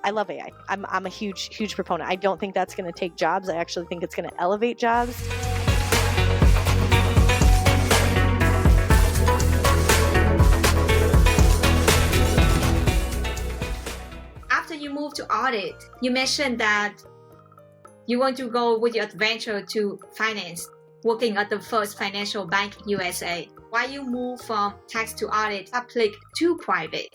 I love AI. I'm a huge proponent. I don't think that's going to take jobs. I actually think it's going to elevate jobs. After you moved to Audit, you mentioned that you want to go with your adventure to finance, working at the first financial bank in USA. Why you move from tax to audit, public to private?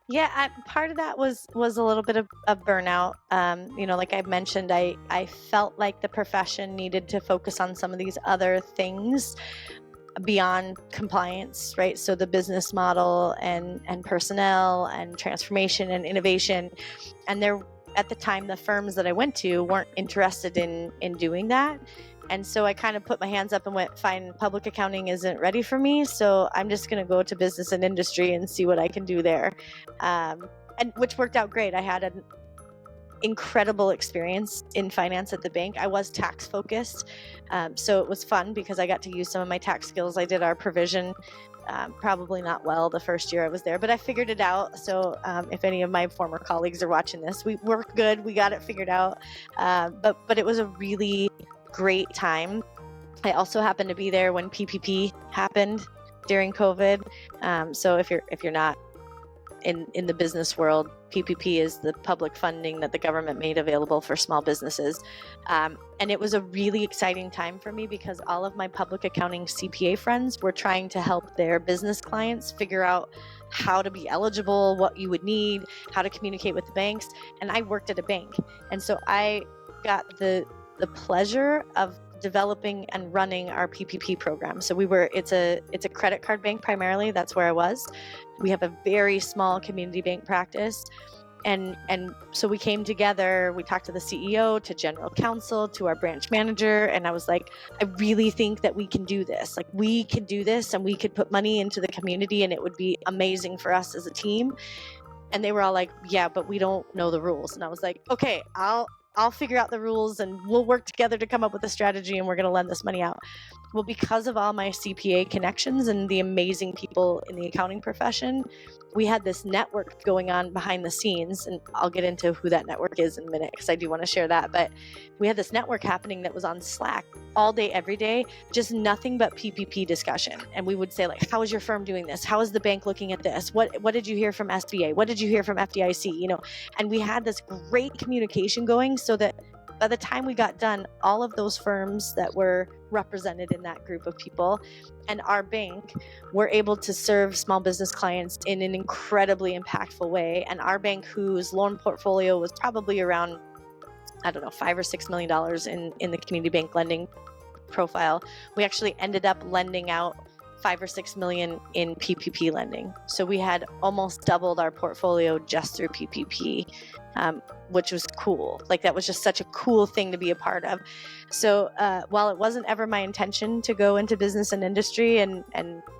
Yeah, part of that was a little bit of a burnout. Like I mentioned, I felt like the profession needed to focus on some of these other things beyond compliance, right? So the business model and personnel and transformation and innovation. And there, at the time, the firms that I went to weren't interested in doing that. And so I kind of put my hands up and went, fine, public accounting isn't ready for me. So I'm just going to go to business and industry and see what I can do there. And which worked out great. I had an incredible experience in finance at the bank. I was tax focused. So it was fun because I got to use some of my tax skills. I did our provision, probably not well the first year I was there, but I figured it out. So if any of my former colleagues are watching this, we're good. We got it figured out. But it was a really great time. I also happened to be there when PPP happened during COVID. So if you're not in the business world, PPP is the public funding that the government made available for small businesses. And it was a really exciting time for me because all of my public accounting CPA friends were trying to help their business clients figure out how to be eligible, what you would need, how to communicate with the banks. And I worked at a bank. And so I got the pleasure of developing and running our PPP program. So it's a credit card bank primarily. That's where I was. We have a very small community bank practice. And so we came together, we talked to the CEO, to general counsel, to our branch manager. And I was like, I really think that we can do this. Like we could do this and we could put money into the community and it would be amazing for us as a team. And they were all like, yeah, but we don't know the rules. And I was like, okay, I'll figure out the rules and we'll work together to come up with a strategy and we're going to lend this money out. Well, because of all my CPA connections and the amazing people in the accounting profession, we had this network going on behind the scenes. And I'll get into who that network is in a minute because I do want to share that. But we had this network happening that was on Slack all day, every day, just nothing but PPP discussion. And we would say like, how is your firm doing this? How is the bank looking at this? What did you hear from SBA? What did you hear from FDIC? And we had this great communication going so that by the time we got done, all of those firms that were represented in that group of people and our bank were able to serve small business clients in an incredibly impactful way. And our bank, whose loan portfolio was probably around, I don't know, $5 or $6 million in the community bank lending profile, we actually ended up lending out $5 or $6 million in PPP lending. So we had almost doubled our portfolio just through PPP, which was cool. Like that was just such a cool thing to be a part of. So while it wasn't ever my intention to go into business and industry, and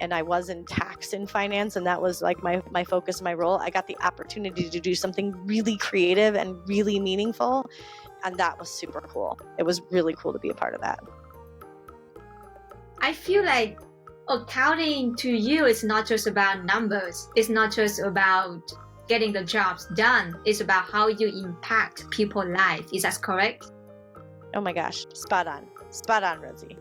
I was in tax and finance, and that was like my focus, my role, I got the opportunity to do something really creative and really meaningful, and that was super cool. It was really cool to be a part of that. I feel like accounting to you is not just about numbers. It's not just about getting the jobs done. It's about how you impact people's life. Is that correct? Oh my gosh, spot on, Rosie.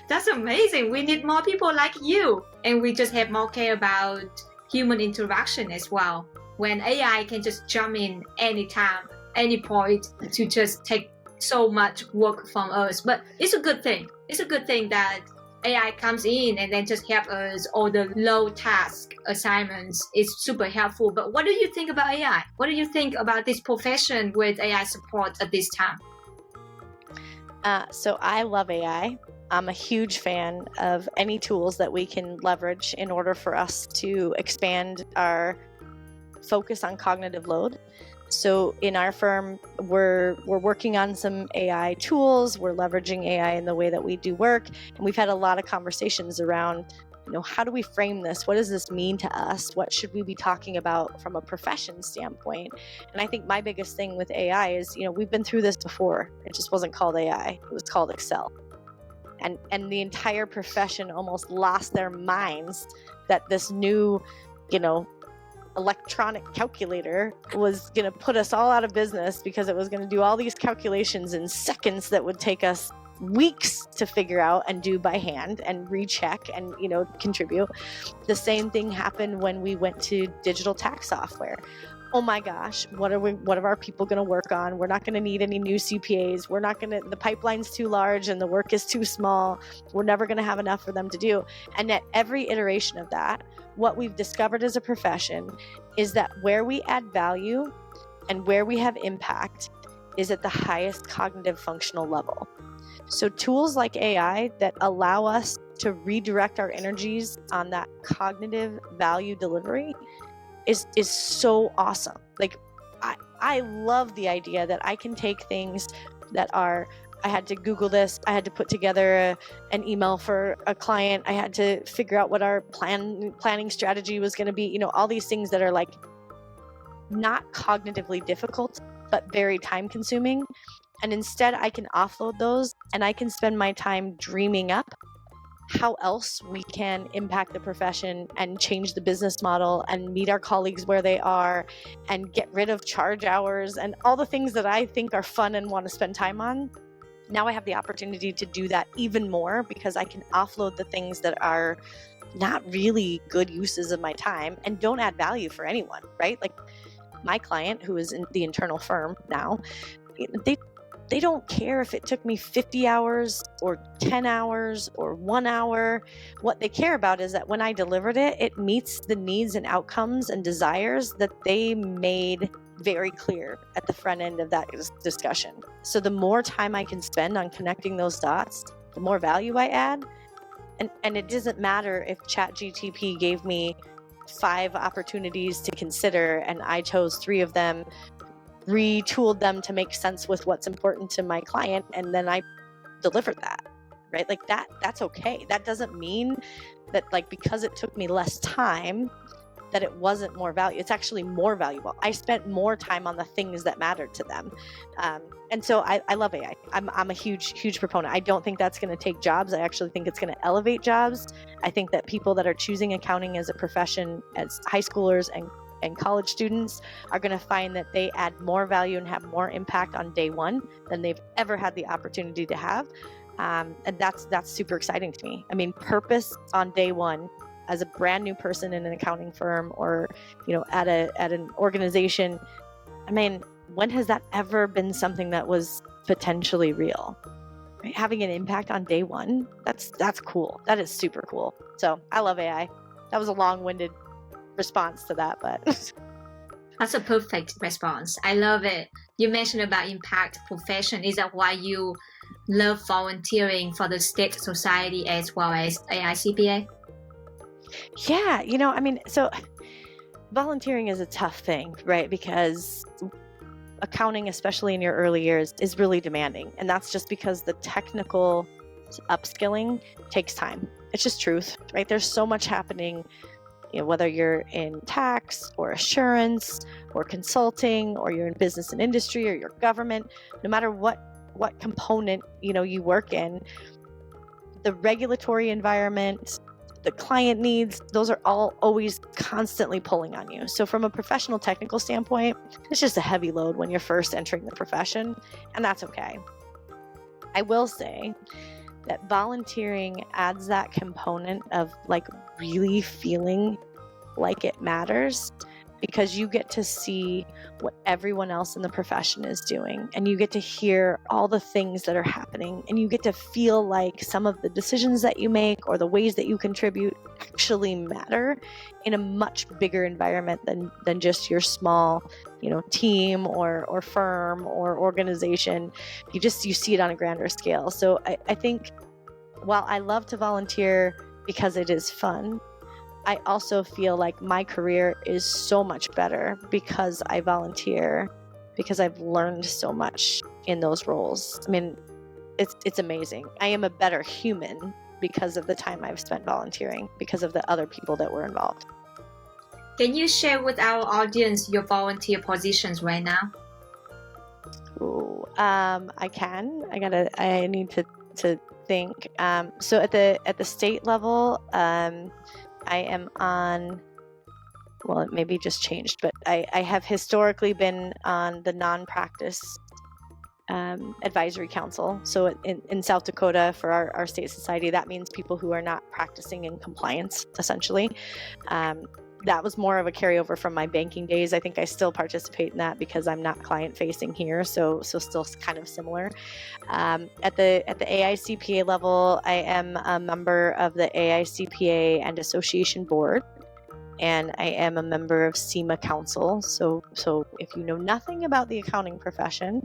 That's amazing. We need more people like you, and we just have more care about human interaction as well. When AI can just jump in anytime, any point to just take so much work from us. But it's a good thing. It's a good thing that AI comes in and then just help us all the low task assignments. It's super helpful. But what do you think about AI? What do you think about this profession with AI support at this time? So I love AI. I'm a huge fan of any tools that we can leverage in order for us to expand our focus on cognitive load. So in our firm, we're working on some AI tools. We're leveraging AI in the way that we do work. And we've had a lot of conversations around, how do we frame this? What does this mean to us? What should we be talking about from a profession standpoint? And I think my biggest thing with AI is, we've been through this before. It just wasn't called AI. It was called Excel. And the entire profession almost lost their minds that this new, electronic calculator was going to put us all out of business because it was going to do all these calculations in seconds that would take us weeks to figure out and do by hand and recheck and, contribute. The same thing happened when we went to digital tax software. Oh my gosh, what are our people going to work on? We're not going to need any new CPAs. The pipeline's too large and the work is too small. We're never going to have enough for them to do. And at every iteration of that, what we've discovered as a profession is that where we add value and where we have impact is at the highest cognitive functional level. So tools like AI that allow us to redirect our energies on that cognitive value delivery is so awesome. Like I love the idea that I can take things that are, I had to Google this, I had to put together an email for a client, I had to figure out what our planning strategy was going to be, all these things that are like not cognitively difficult, but very time consuming. And instead I can offload those and I can spend my time dreaming up how else we can impact the profession and change the business model and meet our colleagues where they are and get rid of charge hours and all the things that I think are fun and want to spend time on. Now I have the opportunity to do that even more because I can offload the things that are not really good uses of my time and don't add value for anyone, right? Like my client, who is in the internal firm now, they don't care if it took me 50 hours or 10 hours or 1 hour. What they care about is that when I delivered it, it meets the needs and outcomes and desires that they made very clear at the front end of that discussion. So the more time I can spend on connecting those dots, the more value I add. And it doesn't matter if ChatGPT gave me 5 opportunities to consider and I chose 3 of them, retooled them to make sense with what's important to my client, and then I delivered that, right? Like that's okay. That doesn't mean that like because it took me less time that it wasn't more value. It's actually more valuable. I spent more time on the things that mattered to them. And so I love AI. I'm a huge proponent. I don't think that's going to take jobs. I actually think it's going to elevate jobs. I think that people that are choosing accounting as a profession as high schoolers and college students are going to find that they add more value and have more impact on day one than they've ever had the opportunity to have. And that's super exciting to me. I mean, purpose on day one as a brand new person in an accounting firm or, at an organization. I mean, when has that ever been something that was potentially real? Right? Having an impact on day one, that's cool. That is super cool. So I love AI. That was a long-winded response to that, but that's a perfect response. I love it. You mentioned about impact profession. Is that why you love volunteering for the state society as well as AI CPA? Yeah, I mean, so volunteering is a tough thing, right? Because accounting, especially in your early years, is really demanding. And that's just because the technical upskilling takes time. It's just truth, right? There's so much happening, whether you're in tax or assurance or consulting or you're in business and industry or your government, no matter what component, you work in, the regulatory environment, the client needs, those are all always constantly pulling on you. So from a professional technical standpoint, it's just a heavy load when you're first entering the profession, and that's okay. I will say that volunteering adds that component of like really feeling like it matters because you get to see what everyone else in the profession is doing and you get to hear all the things that are happening and you get to feel like some of the decisions that you make or the ways that you contribute actually matter in a much bigger environment than just your small, team or firm or organization. You see it on a grander scale. So I think while I love to volunteer because it is fun, I also feel like my career is so much better because I volunteer, because I've learned so much in those roles. I mean, it's amazing. I am a better human because of the time I've spent volunteering, because of the other people that were involved. Can you share with our audience your volunteer positions right now? Ooh, I can. I need to think. So at the state level, I am on well, it maybe just changed, but I have historically been on the non-practice advisory council. So in South Dakota, for our state society, that means people who are not practicing in compliance, essentially. That was more of a carryover from my banking days. I think I still participate in that because I'm not client facing here, so still kind of similar. At the AICPA level, I am a member of the AICPA and Association Board, and I am a member of CIMA Council. So if you know nothing about the accounting profession,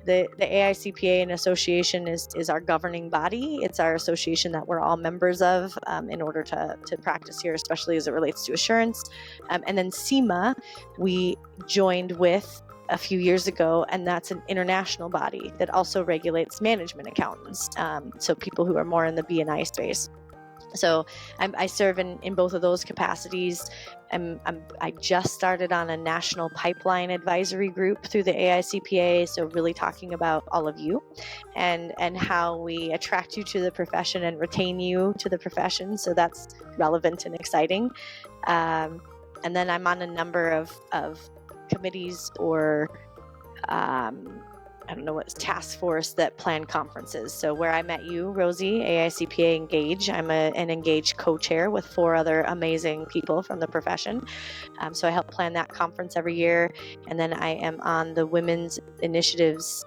the AICPA and Association is our governing body. It's our association that we're all members of in order to practice here, especially as it relates to assurance. And then CIMA, we joined with a few years ago, and that's an international body that also regulates management accountants. So people who are more in the B&I space. So I serve in both of those capacities. I just started on a national pipeline advisory group through the AICPA, so really talking about all of you and how we attract you to the profession and retain you to the profession. So that's relevant and exciting. And then I'm on a number of committees or I don't know what's task force that plan conferences. So where I met you, Rosie, AICPA Engage, I'm an Engage co-chair with 4 other amazing people from the profession. So I help plan that conference every year. And then I am on the Women's Initiatives,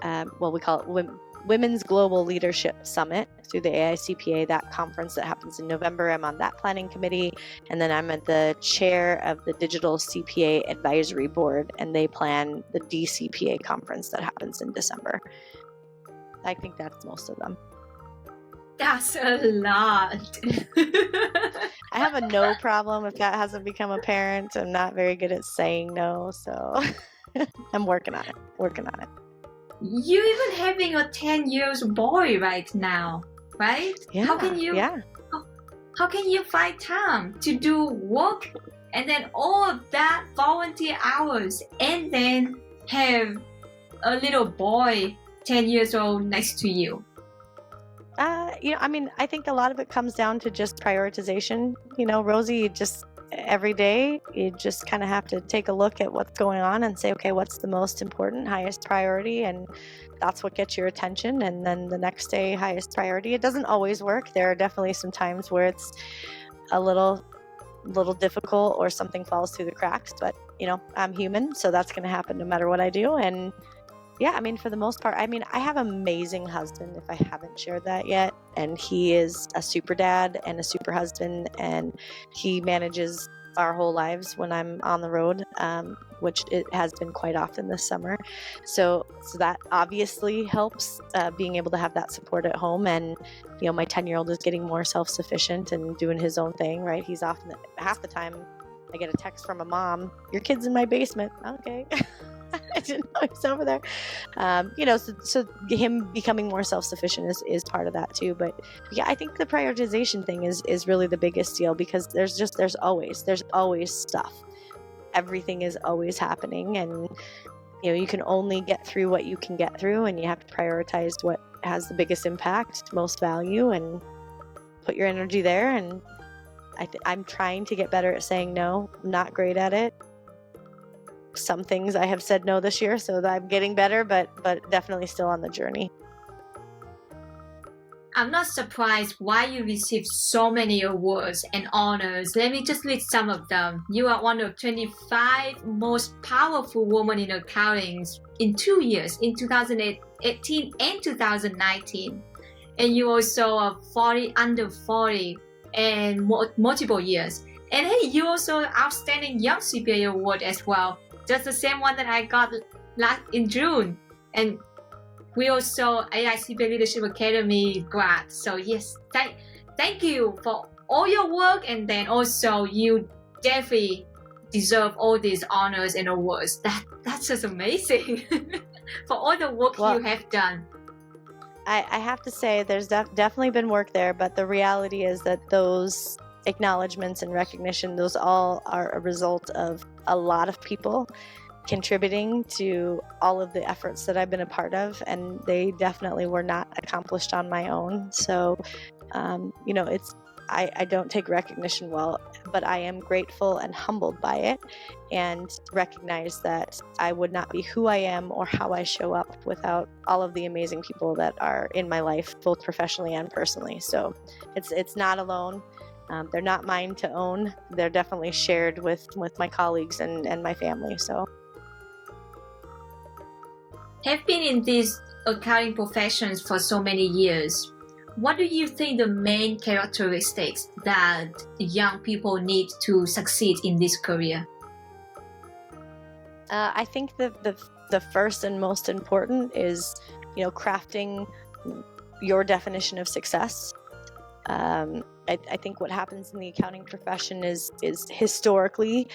we call it Women's Global Leadership Summit through the AICPA, that conference that happens in November. I'm on that planning committee. And then I'm at the chair of the Digital CPA Advisory Board, and they plan the DCPA conference that happens in December. I think that's most of them. That's a lot. I have a no problem if that hasn't become apparent. I'm not very good at saying no, so I'm working on it. You even having a 10-year boy right now, right? Yeah. How can you find time to do work and then all of that volunteer hours and then have a little boy 10 years old next to you? I think a lot of it comes down to just prioritization. Rosie, just every day, you just kind of have to take a look at what's going on and say, okay, what's the most important, highest priority? And that's what gets your attention. And then the next day, highest priority. It doesn't always work. There are definitely some times where it's a little difficult or something falls through the cracks, but I'm human, so that's going to happen no matter what I do. And yeah, for the most part, I have an amazing husband, if I haven't shared that yet. And he is a super dad and a super husband, and he manages our whole lives when I'm on the road, which it has been quite often this summer. So that obviously helps, being able to have that support at home. And, my 10-year-old is getting more self-sufficient and doing his own thing, right? He's often, half the time, I get a text from a mom, your kid's in my basement. Okay. I didn't know he was over there. So him becoming more self-sufficient is part of that too. But yeah, I think the prioritization thing is really the biggest deal, because there's always stuff. Everything is always happening, and you can only get through what you can get through, and you have to prioritize what has the biggest impact, most value, and put your energy there. And I'm trying to get better at saying no. I'm not great at it. Some things I have said no this year, so that I'm getting better, but definitely still on the journey. I'm not surprised why you received so many awards and honors. Let me just list some of them. You are one of 25 most powerful women in accounting in 2 years, in 2018 and 2019. And you also are 40 under 40 and multiple years. And hey, you also outstanding young CPA award as well. Just the same one that I got in June. And we also AICPA Leadership Academy grad. So yes, thank you for all your work. And then also you definitely deserve all these honors and awards. That's just amazing for all the work you have done. I have to say there's definitely been work there, but the reality is that those acknowledgments and recognition, those all are a result of a lot of people contributing to all of the efforts that I've been a part of, and they definitely were not accomplished on my own. So I don't take recognition well, but I am grateful and humbled by it, and recognize that I would not be who I am or how I show up without all of the amazing people that are in my life, both professionally and personally. So it's not alone. They're not mine to own. They're definitely shared with my colleagues and my family. So Have been in these accounting professions for so many years. What do you think the main characteristics that young people need to succeed in this career? I think the first and most important is, crafting your definition of success. I think what happens in the accounting profession is historically,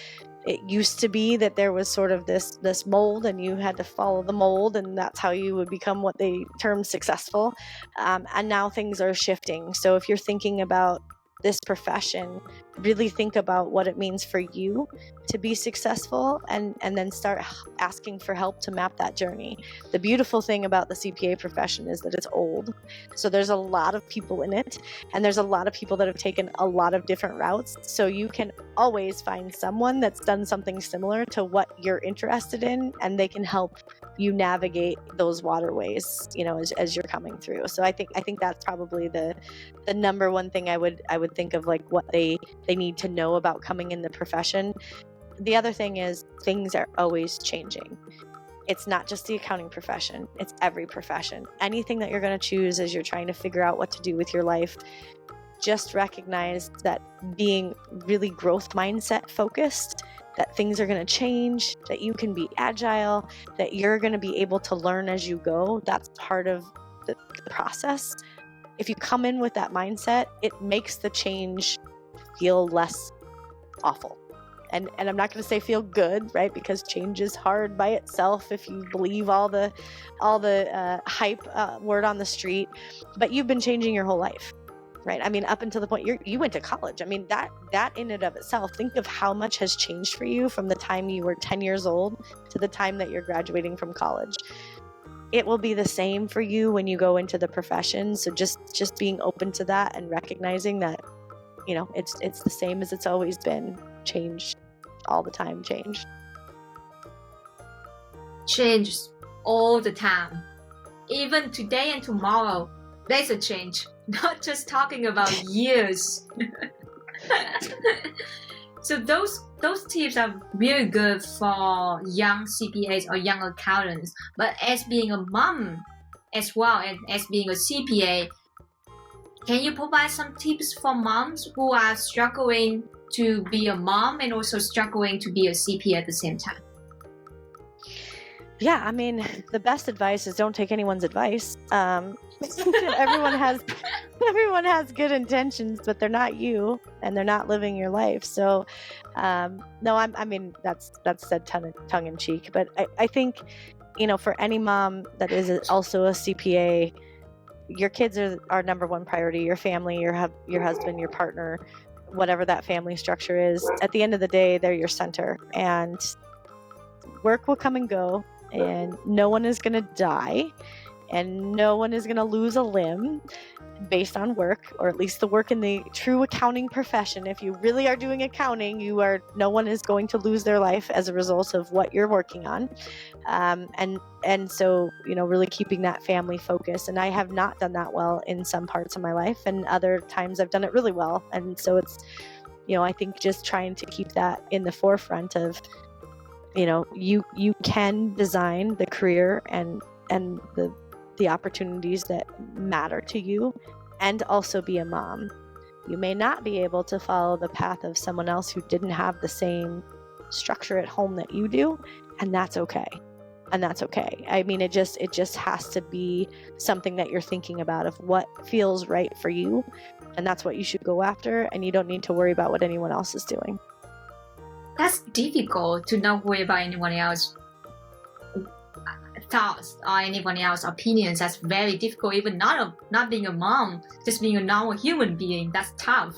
it used to be that there was sort of this mold, and you had to follow the mold, and that's how you would become what they term successful. And now things are shifting. So if you're thinking about this profession, really think about what it means for you to be successful, and then start asking for help to map that journey. The beautiful thing about the CPA profession is that it's old. So there's a lot of people in it, and there's a lot of people that have taken a lot of different routes. So you can always find someone that's done something similar to what you're interested in, and they can help you navigate those waterways, as you're coming through. So I think that's probably the number one thing I would think of, like what they need to know about coming in the profession. The other thing is, things are always changing. It's not just the accounting profession, it's every profession. Anything that you're going to choose as you're trying to figure out what to do with your life, just recognize that being really growth mindset focused, that things are going to change, that you can be agile, that you're going to be able to learn as you go. That's part of the process. If you come in with that mindset, it makes the change feel less awful. And I'm not going to say feel good, right? Because change is hard by itself if you believe all the hype word on the street. But you've been changing your whole life, right? I mean, up until the point you went to college. I mean, that in and of itself, think of how much has changed for you from the time you were 10 years old to the time that you're graduating from college. It will be the same for you when you go into the profession. So just being open to that and recognizing that, it's the same as it's always been. Change all the time. Change all the time. Even today and tomorrow, there's a change. Not just talking about years. So those tips are really good for young CPAs or young accountants. But as being a mom as well, and as being a CPA, can you provide some tips for moms who are struggling to be a mom and also struggling to be a CPA at the same time? Yeah, I mean, the best advice is don't take anyone's advice. Everyone has good intentions, but they're not you, and they're not living your life. So, no, I mean that's said tongue in cheek, but I think, for any mom that is also a CPA, your kids are number one priority. Your family, your husband, your partner, whatever that family structure is. At the end of the day, they're your center, and work will come and go, and no one is going to die, and no one is going to lose a limb based on work, or at least the work in the true accounting profession. If you really are doing accounting, no one is going to lose their life as a result of what you're working on. And so, really keeping that family focus. And I have not done that well in some parts of my life, and other times I've done it really well. And so it's, I think just trying to keep that in the forefront of, you can design the career and the opportunities that matter to you, and also be a mom. You may not be able to follow the path of someone else who didn't have the same structure at home that you do, and that's okay. I mean, it just has to be something that you're thinking about, of what feels right for you, and that's what you should go after, and you don't need to worry about what anyone else is doing. That's difficult, to not worry about anyone else's thoughts or anyone else's opinions. That's very difficult. Even not being a mom, just being a normal human being, that's tough.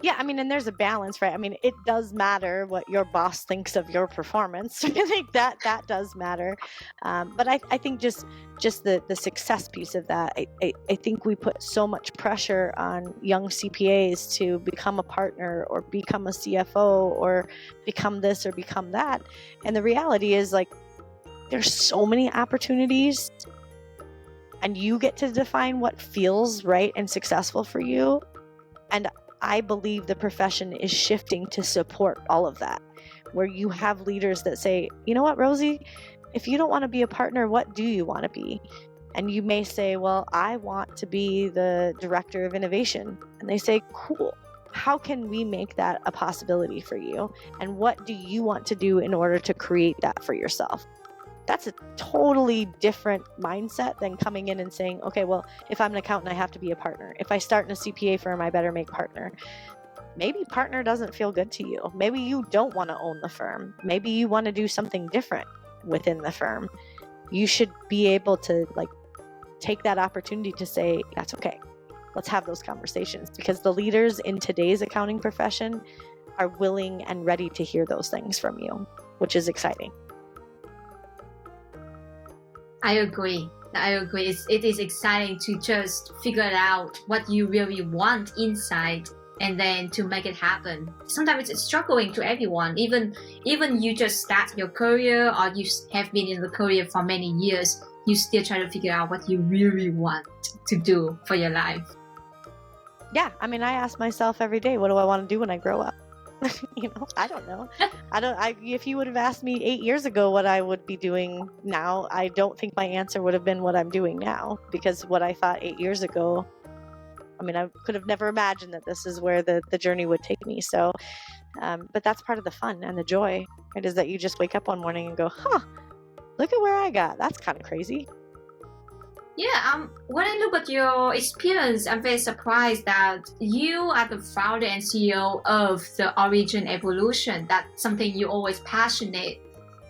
Yeah, I mean, and there's a balance, right? I mean, it does matter what your boss thinks of your performance. I think that does matter. But I think just the success piece of that, I think we put so much pressure on young CPAs to become a partner or become a CFO or become this or become that. And the reality is, like, there's so many opportunities, and you get to define what feels right and successful for you. And I believe the profession is shifting to support all of that, where you have leaders that say, you know what, Rosie, if you don't want to be a partner, what do you want to be? And you may say, well, I want to be the director of innovation. And they say, cool. How can we make that a possibility for you? And what do you want to do in order to create that for yourself? That's a totally different mindset than coming in and saying, okay, well, if I'm an accountant, I have to be a partner. If I start in a CPA firm, I better make partner. Maybe partner doesn't feel good to you. Maybe you don't want to own the firm. Maybe you want to do something different within the firm. You should be able to, like, take that opportunity to say, that's okay. Let's have those conversations, because the leaders in today's accounting profession are willing and ready to hear those things from you, which is exciting. I agree. It is exciting to just figure out what you really want inside and then to make it happen. Sometimes it's struggling to everyone. Even you just start your career or you have been in the career for many years, you still try to figure out what you really want to do for your life. Yeah, I mean, I ask myself every day, what do I want to do when I grow up? I don't know. If you would have asked me 8 years ago what I would be doing now, I don't think my answer would have been what I'm doing now, because what I thought 8 years ago, I mean, I could have never imagined that this is where the journey would take me. So, but that's part of the fun and the joy. It is that you just wake up one morning and go, look at where I got. That's kind of crazy. Yeah, when I look at your experience, I'm very surprised that you are the founder and CEO of the Origin Evolution. That's something you always passionate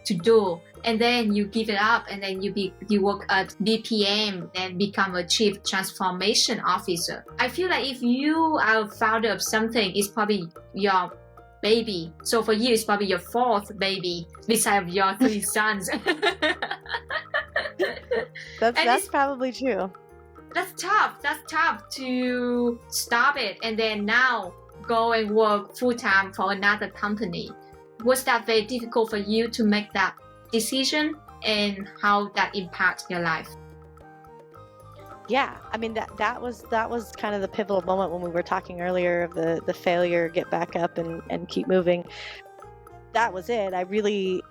to do. And then you give it up, and then you work at BPM and become a Chief Transformation Officer. I feel like if you are a founder of something, it's probably your baby. So for you, it's probably your fourth baby besides your 3 sons. That's probably true. That's tough to stop it and then now go and work full-time for another company. Was that very difficult for you to make that decision, and how that impacts your life? Yeah, I mean, that was kind of the pivotal moment when we were talking earlier of the failure, get back up and keep moving. That was it. I really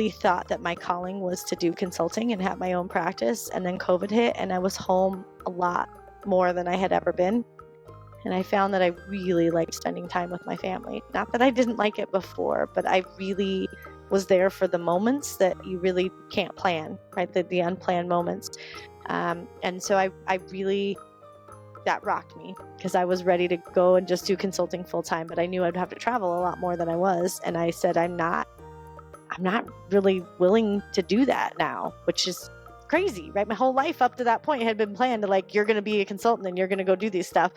thought that my calling was to do consulting and have my own practice, and then COVID hit and I was home a lot more than I had ever been. And I found that I really liked spending time with my family. Not that I didn't like it before, but I really was there for the moments that you really can't plan, right? The unplanned moments. And so I really, that rocked me, because I was ready to go and just do consulting full time, but I knew I'd have to travel a lot more than I was. And I said, I'm not really willing to do that now, which is crazy, right? My whole life up to that point had been planned to, like, you're going to be a consultant and you're going to go do this stuff.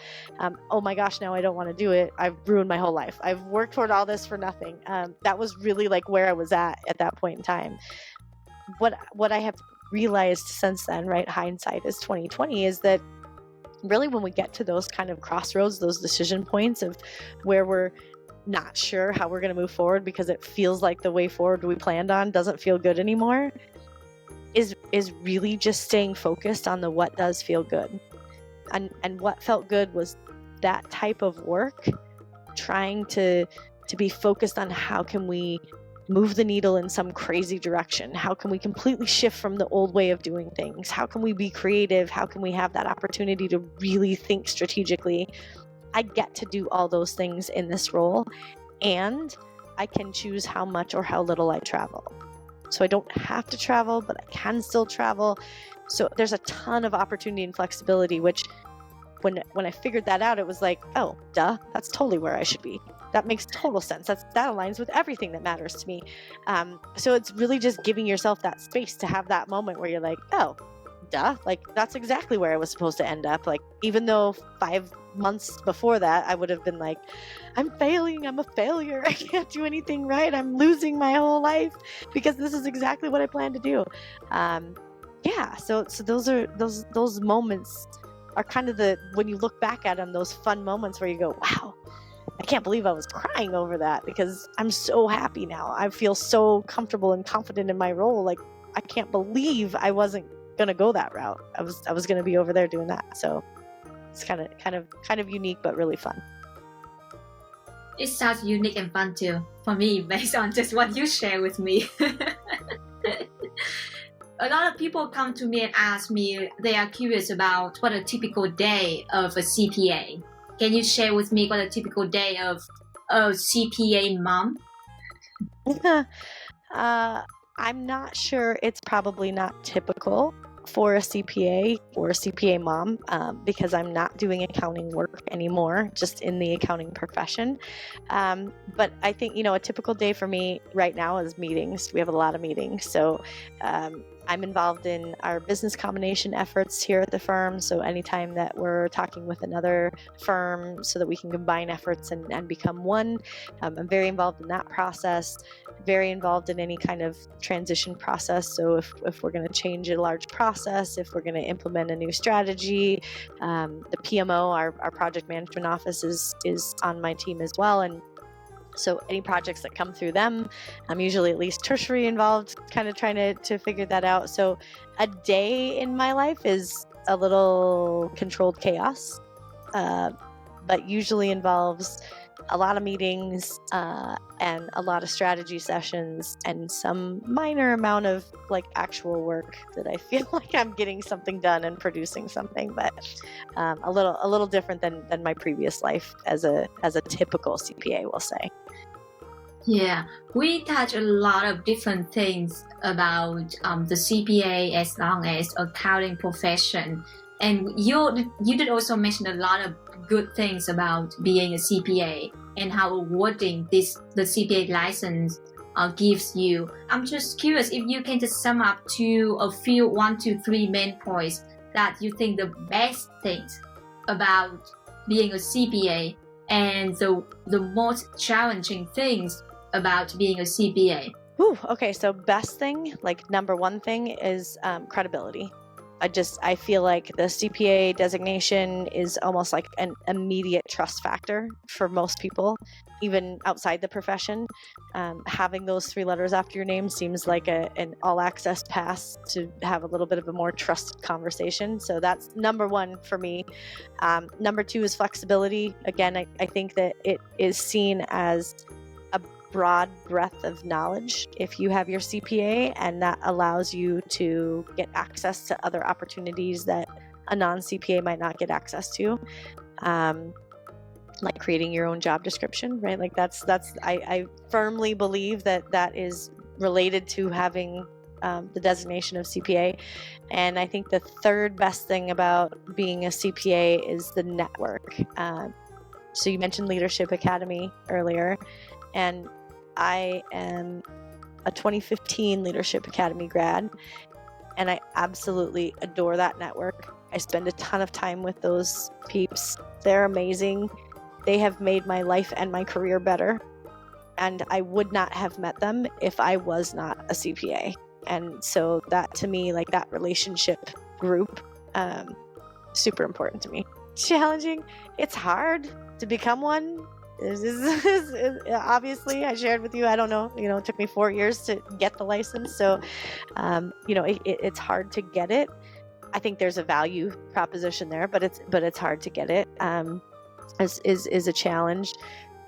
Oh my gosh, now I don't want to do it. I've ruined my whole life. I've worked toward all this for nothing. That was really like where I was at that point in time. What I have realized since then, right? Hindsight is 2020, is that really when we get to those kind of crossroads, those decision points of where we're not sure how we're going to move forward because it feels like the way forward we planned on doesn't feel good anymore, is really just staying focused on the what does feel good. And what felt good was that type of work, trying to be focused on how can we move the needle in some crazy direction? How can we completely shift from the old way of doing things? How can we be creative? How can we have that opportunity to really think strategically? I get to do all those things in this role, and I can choose how much or how little I travel. So I don't have to travel, but I can still travel. So there's a ton of opportunity and flexibility, which when I figured that out, it was like, oh, duh, that's totally where I should be. That makes total sense. That aligns with everything that matters to me. So it's really just giving yourself that space to have that moment where you're like, oh, duh, like that's exactly where I was supposed to end up. Like, even though 5 months before that, I would have been like, I'm failing, I'm a failure, I can't do anything right, I'm losing my whole life because this is exactly what I planned to do. Yeah, so those are those moments are kind of when you look back at them, those fun moments where you go, wow, I can't believe I was crying over that because I'm so happy now. I feel so comfortable and confident in my role. Like, I can't believe I wasn't gonna go that route. I was gonna be over there doing that. So it's kind of unique, but really fun. It sounds unique and fun too, for me, based on just what you share with me. A lot of people come to me and ask me, they are curious about what a typical day of a CPA. Can you share with me what a typical day of a CPA mom? I'm not sure. It's probably not typical for a CPA or a CPA mom because I'm not doing accounting work anymore, just in the accounting profession. But I think, a typical day for me right now is meetings. We have a lot of meetings. So I'm involved in our business combination efforts here at the firm. So anytime that we're talking with another firm so that we can combine efforts and become one, I'm very involved in that process, very involved in any kind of transition process. So if we're going to change a large process, if we're going to implement a new strategy, the PMO, our project management office is on my team as well. And so any projects that come through them, I'm usually at least tertiary involved, kind of trying to figure that out. So a day in my life is a little controlled chaos, but usually involves a lot of meetings and a lot of strategy sessions and some minor amount of like actual work that I feel like I'm getting something done and producing something, but a little different than my previous life as a typical CPA, we'll say. Yeah, we touch a lot of different things about the CPA as long as accounting profession, and you did also mention a lot of good things about being a CPA and how rewarding the CPA license gives you. I'm just curious if you can just sum up to a few 1 to 3 main points that you think the best things about being a CPA and the most challenging things about being a CPA. Ooh, okay, so best thing, like number one thing is credibility. I feel like the CPA designation is almost like an immediate trust factor for most people, even outside the profession. Having those 3 letters after your name seems like an all-access pass to have a little bit of a more trusted conversation. So that's number one for me. Number 2 is flexibility. Again, I think that it is seen as a broad breadth of knowledge if you have your CPA, and that allows you to get access to other opportunities that a non-CPA might not get access to, like creating your own job description, right? Like that's I firmly believe that is related to having the designation of CPA. And I think the third best thing about being a CPA is the network. So you mentioned Leadership Academy earlier, and I am a 2015 Leadership Academy grad, and I absolutely adore that network. I spend a ton of time with those peeps. They're amazing. They have made my life and my career better, and I would not have met them if I was not a CPA. And so that, to me, like that relationship group, super important to me. Challenging. It's hard to become one. Obviously, I shared with you, I don't know, it took me 4 years to get the license. So, it's hard to get it. I think there's a value proposition there, but it's hard to get it. Is a challenge.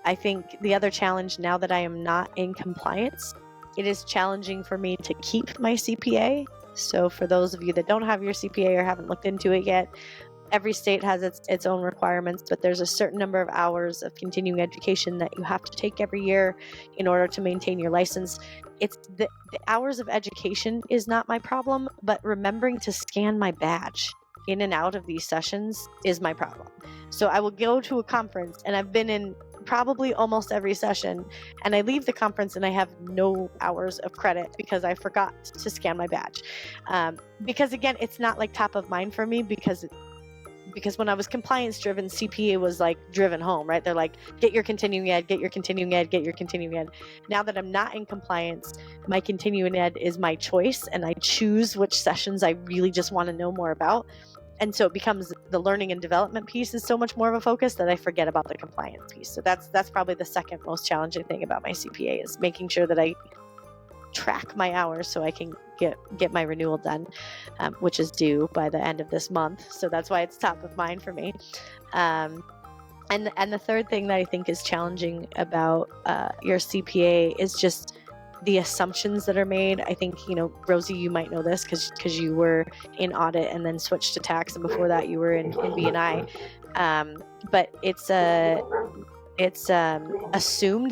I think the other challenge, now that I am not in compliance, it is challenging for me to keep my CPA. So for those of you that don't have your CPA or haven't looked into it yet, every state has its own requirements, but there's a certain number of hours of continuing education that you have to take every year in order to maintain your license. It's the hours of education is not my problem, but remembering to scan my badge in and out of these sessions is my problem. So I will go to a conference, and I've been in probably almost every session, and I leave the conference and I have no hours of credit because I forgot to scan my badge. Because again, it's not like top of mind for me because when I was compliance driven, CPA was like driven home, right? They're like, get your continuing ed, get your continuing ed, get your continuing ed. Now that I'm not in compliance, my continuing ed is my choice, and I choose which sessions I really just want to know more about. And so it becomes the learning and development piece is so much more of a focus that I forget about the compliance piece. So that's probably the second most challenging thing about my CPA is making sure that I track my hours so I can get my renewal done, which is due by the end of this month. So that's why it's top of mind for me. And the third thing that I think is challenging about your CPA is just the assumptions that are made. I think, Rosie, you might know this because you were in audit and then switched to tax, and before that you were in B&I. But it's assumed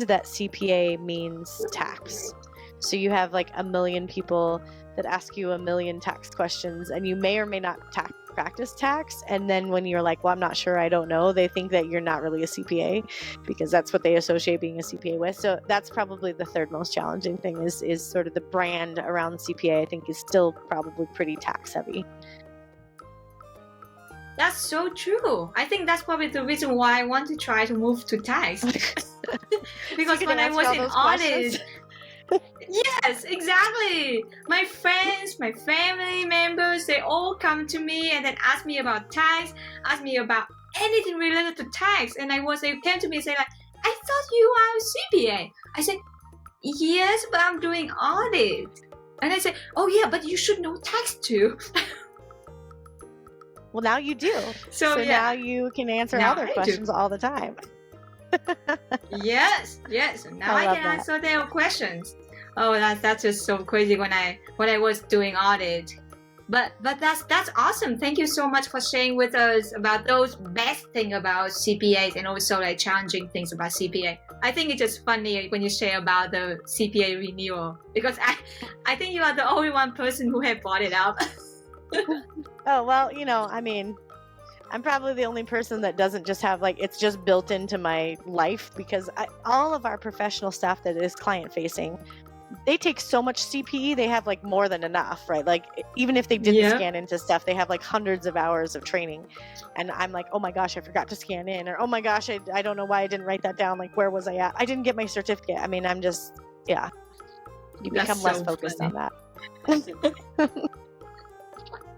that CPA means tax. So you have like a million people that ask you a million tax questions, and you may or may not practice tax. And then when you're like, well, I'm not sure, I don't know, they think that you're not really a CPA because that's what they associate being a CPA with. So that's probably the third most challenging thing is sort of the brand around CPA, I think is still probably pretty tax heavy. That's so true. I think that's probably the reason why I want to try to move to tax. Because when I was in audit, yes, exactly. My friends, my family members, they all come to me and then ask me about tax, ask me about anything related to tax. And they came to me and say like, I thought you are a CPA. I said, yes, but I'm doing audit. And I said, oh yeah, but you should know tax too. Well, now you do. So yeah. Now you can answer other questions all the time. Yes. So now I can answer their questions. Oh, that's just so crazy when I was doing audit. But that's awesome. Thank you so much for sharing with us about those best thing about CPAs and also like challenging things about CPA. I think it's just funny when you share about the CPA renewal because I think you are the only one person who have brought it up. Oh, well, I mean, I'm probably the only person that doesn't just have it's just built into my life because all of our professional staff that is client facing, they take so much CPE, they have more than enough, right? Even if they didn't scan into stuff, they have hundreds of hours of training. And I'm like, oh my gosh, I forgot to scan in, or oh my gosh, I don't know why I didn't write that down. Where was I at? I didn't get my certificate. I mean, I'm just, you become less focused on that.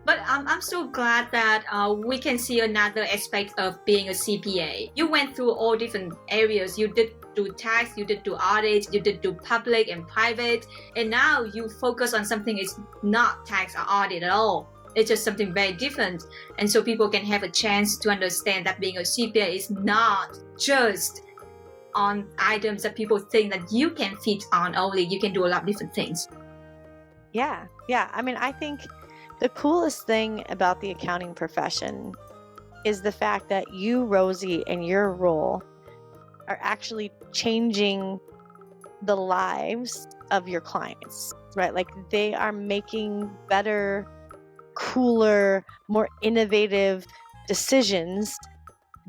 But I'm so glad that we can see another aspect of being a CPA. You went through all different areas. You did do tax, you did do audit, you did do public and private, and now you focus on something is not tax or audit at all. It's just something very different. And so people can have a chance to understand that being a CPA is not just on items that people think that you can fit on only. You can do a lot of different things. Yeah. I mean, I think the coolest thing about the accounting profession is the fact that you, Rosie, and your role are actually changing the lives of your clients, right? They are making better, cooler, more innovative decisions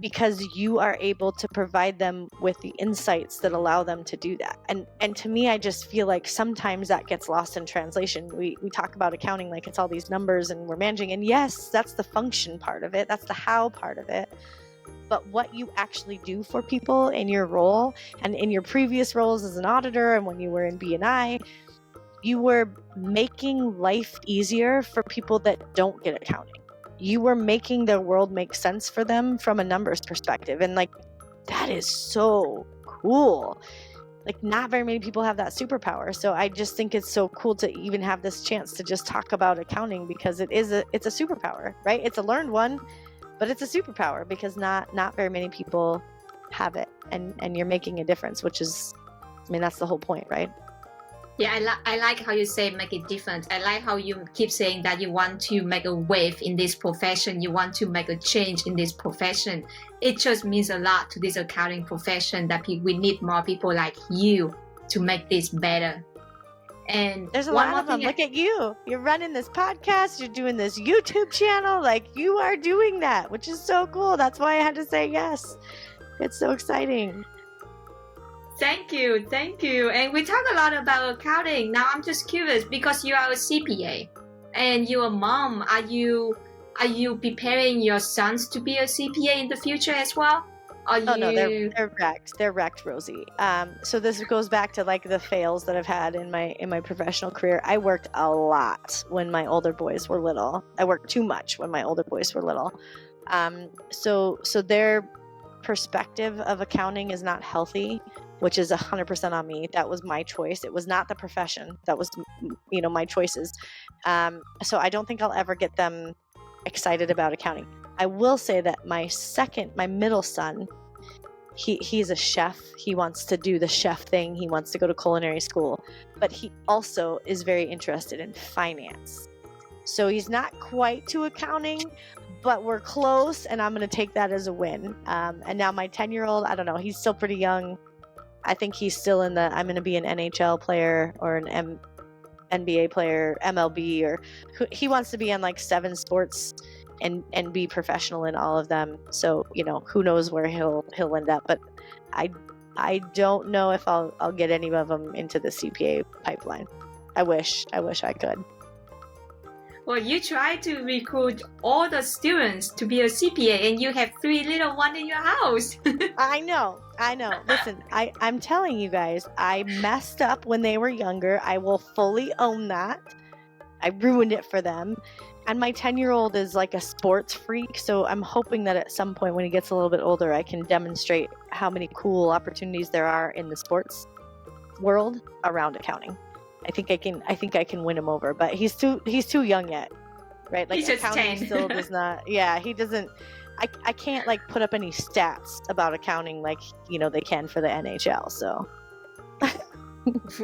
because you are able to provide them with the insights that allow them to do that. And to me, I just feel like sometimes that gets lost in translation. We talk about accounting like it's all these numbers and we're managing. And yes, that's the function part of it. That's the how part of it. But what you actually do for people in your role and in your previous roles as an auditor and when you were in B&I, you were making life easier for people that don't get accounting. You were making the world make sense for them from a numbers perspective. And that is so cool. Not very many people have that superpower. So I just think it's so cool to even have this chance to just talk about accounting because it's a superpower, right? It's a learned one, but it's a superpower because not very many people have it. And you're making a difference, which is, that's the whole point, right? Yeah, I like how you say make it different. I like how you keep saying that you want to make a wave in this profession. You want to make a change in this profession. It just means a lot to this accounting profession that we need more people like you to make this better. And there's a lot of them. Look at you. You're running this podcast. You're doing this YouTube channel. You are doing that, which is so cool. That's why I had to say yes. It's so exciting. Thank you, thank you. And we talk a lot about accounting. Now I'm just curious because you are a CPA and you're a mom. Are you preparing your sons to be a CPA in the future as well? Are Oh no, you they're wrecked. They're wrecked, Rosie. So this goes back to like the fails that I've had in my professional career. I worked a lot when my older boys were little. I worked too much when my older boys were little. So their perspective of accounting is not healthy, which is 100% on me. That was my choice. It was not the profession. That was, my choices. So I don't think I'll ever get them excited about accounting. I will say that my middle son, he's a chef. He wants to do the chef thing. He wants to go to culinary school, but he also is very interested in finance. So he's not quite to accounting, but we're close, and I'm going to take that as a win. And now my 10-year-old, I don't know, he's still pretty young. I think he's still in the, I'm going to be an NHL player or an NBA player, MLB, or he wants to be on like 7 sports and be professional in all of them. So, who knows where he'll end up, but I don't know if I'll get any of them into the CPA pipeline. I wish I could. Well, you try to recruit all the students to be a CPA and you have 3 little ones in your house. I know. Listen, I'm telling you guys, I messed up when they were younger. I will fully own that. I ruined it for them. And my 10-year-old is like a sports freak. So I'm hoping that at some point when he gets a little bit older, I can demonstrate how many cool opportunities there are in the sports world around accounting. I think I can win him over, but he's too young yet, right? Like He's just accounting 10. still does not. Yeah, he doesn't. I can't like put up any stats about accounting like they can for the NHL. So.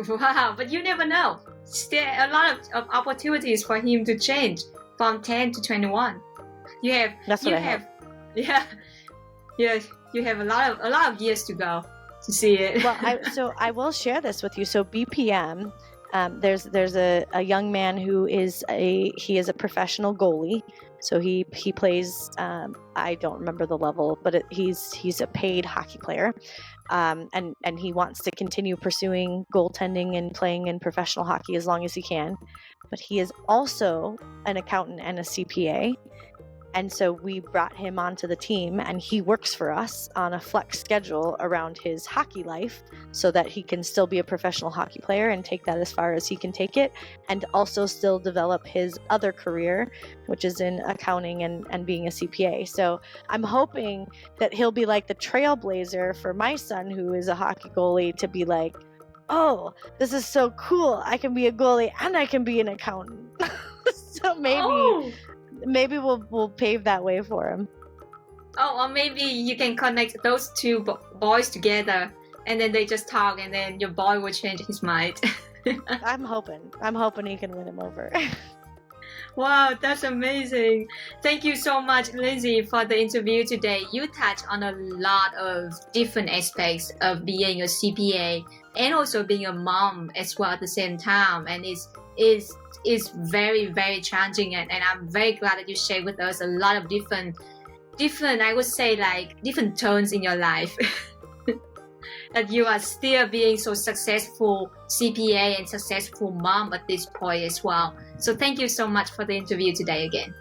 Wow, but you never know. Still a lot of opportunities for him to change from 10 to 21. That's what I have. Yeah. You have a lot of years to go to see it. Well, I will share this with you. So BPM, there's a young man who is a professional goalie. So he plays. I don't remember the level, but he's a paid hockey player, and he wants to continue pursuing goaltending and playing in professional hockey as long as he can. But he is also an accountant and a CPA. And so we brought him onto the team, and he works for us on a flex schedule around his hockey life so that he can still be a professional hockey player and take that as far as he can take it, and also still develop his other career, which is in accounting and being a CPA. So I'm hoping that he'll be like the trailblazer for my son, who is a hockey goalie, to be like, oh, this is so cool. I can be a goalie and I can be an accountant. So maybe we'll pave that way for him. Oh, or maybe you can connect those two boys together, and then they just talk, and then your boy will change his mind. I'm hoping he can win him over. Wow, that's amazing. Thank you so much, Lindsay, for the interview today. You touched on a lot of different aspects of being a CPA and also being a mom as well at the same time, and it's very, very challenging, and I'm very glad that you shared with us a lot of different, I would say, like different tones in your life. That you are still being so successful CPA and successful mom at this point as well. So thank you so much for the interview today again.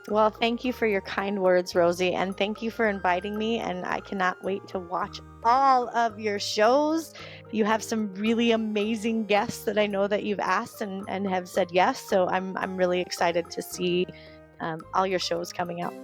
Well, thank you for your kind words, Rosie, and thank you for inviting me, and I cannot wait to watch all of your shows. You have some really amazing guests that I know that you've asked and have said yes, so I'm really excited to see all your shows coming out.